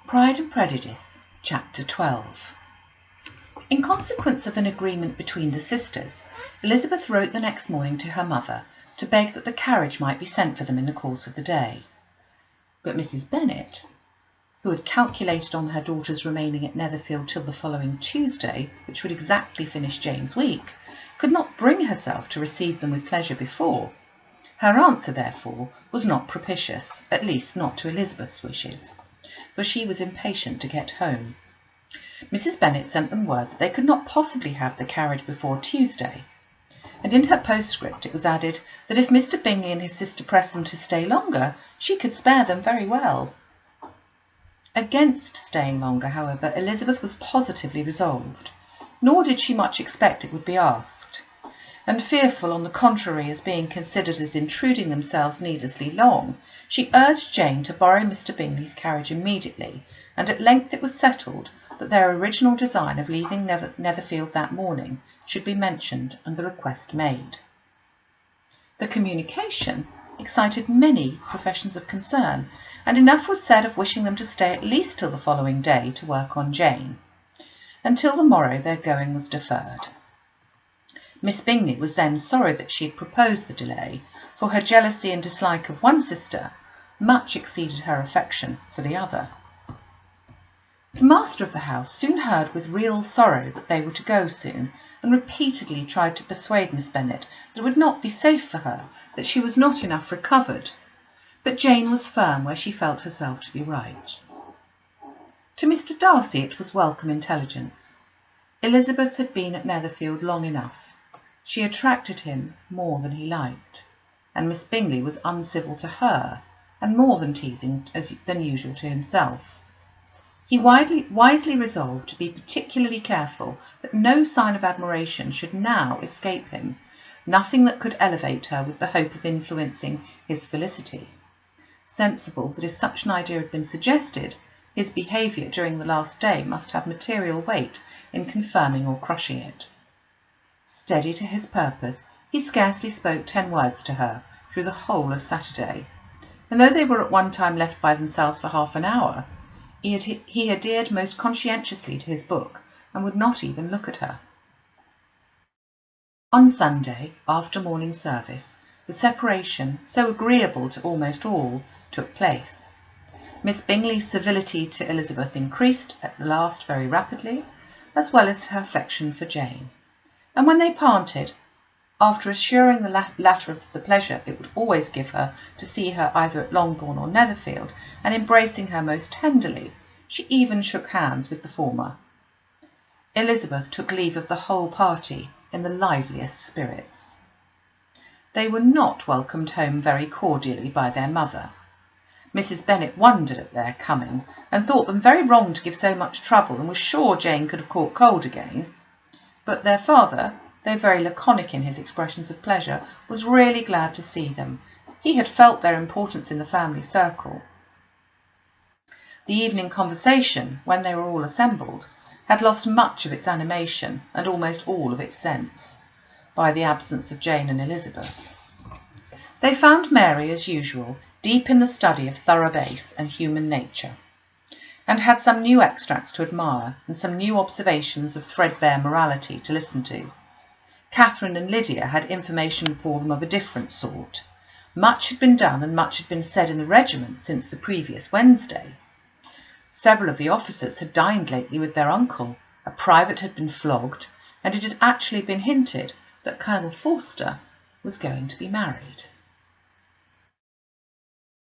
Pride and Prejudice, Chapter 12. In consequence of an agreement between the sisters, Elizabeth wrote the next morning to her mother to beg that the carriage might be sent for them in the course of the day. But Mrs. Bennet, who had calculated on her daughter's remaining at Netherfield till the following Tuesday, which would exactly finish Jane's week, could not bring herself to receive them with pleasure before. Her answer, therefore, was not propitious, at least not to Elizabeth's wishes, for she was impatient to get home. Mrs. Bennet sent them word that they could not possibly have the carriage before Tuesday, and in her postscript it was added that if Mr. Bingley and his sister pressed them to stay longer, she could spare them very well. Against staying longer, however, Elizabeth was positively resolved, nor did she much expect it would be asked, and fearful, on the contrary, as being considered as intruding themselves needlessly long, she urged Jane to borrow Mr. Bingley's carriage immediately, and at length it was settled that their original design of leaving Netherfield that morning should be mentioned and the request made. The communication excited many professions of concern, and enough was said of wishing them to stay at least till the following day to work on Jane. Until the morrow their going was deferred. Miss Bingley was then sorry that she had proposed the delay, for her jealousy and dislike of one sister much exceeded her affection for the other. The master of the house soon heard with real sorrow that they were to go soon, and repeatedly tried to persuade Miss Bennet that it would not be safe for her, that she was not enough recovered. But Jane was firm where she felt herself to be right. To Mr. Darcy it was welcome intelligence. Elizabeth had been at Netherfield long enough. She attracted him more than he liked, and Miss Bingley was uncivil to her, and more than teasing than usual to himself. He wisely resolved to be particularly careful that no sign of admiration should now escape him, nothing that could elevate her with the hope of influencing his felicity, sensible that if such an idea had been suggested, his behaviour during the last day must have material weight in confirming or crushing it. Steady to his purpose, he scarcely spoke 10 words to her through the whole of Saturday, and though they were at one time left by themselves for half an hour, he adhered most conscientiously to his book, and would not even look at her. On Sunday, after morning service, the separation, so agreeable to almost all, took place. Miss Bingley's civility to Elizabeth increased at the last very rapidly, as well as her affection for Jane. And when they parted, after assuring the latter of the pleasure it would always give her to see her either at Longbourn or Netherfield, and embracing her most tenderly, she even shook hands with the former. Elizabeth took leave of the whole party in the liveliest spirits. They were not welcomed home very cordially by their mother. Mrs. Bennet wondered at their coming, and thought them very wrong to give so much trouble, and was sure Jane could have caught cold again. But their father, though very laconic in his expressions of pleasure, was really glad to see them. He had felt their importance in the family circle. The evening conversation, when they were all assembled, had lost much of its animation and almost all of its sense by the absence of Jane and Elizabeth. They found Mary, as usual, deep in the study of thorough bass and human nature, and had some new extracts to admire and some new observations of threadbare morality to listen to. Catherine and Lydia had information for them of a different sort. Much had been done and much had been said in the regiment since the previous Wednesday. Several of the officers had dined lately with their uncle, a private had been flogged, and it had actually been hinted that Colonel Forster was going to be married.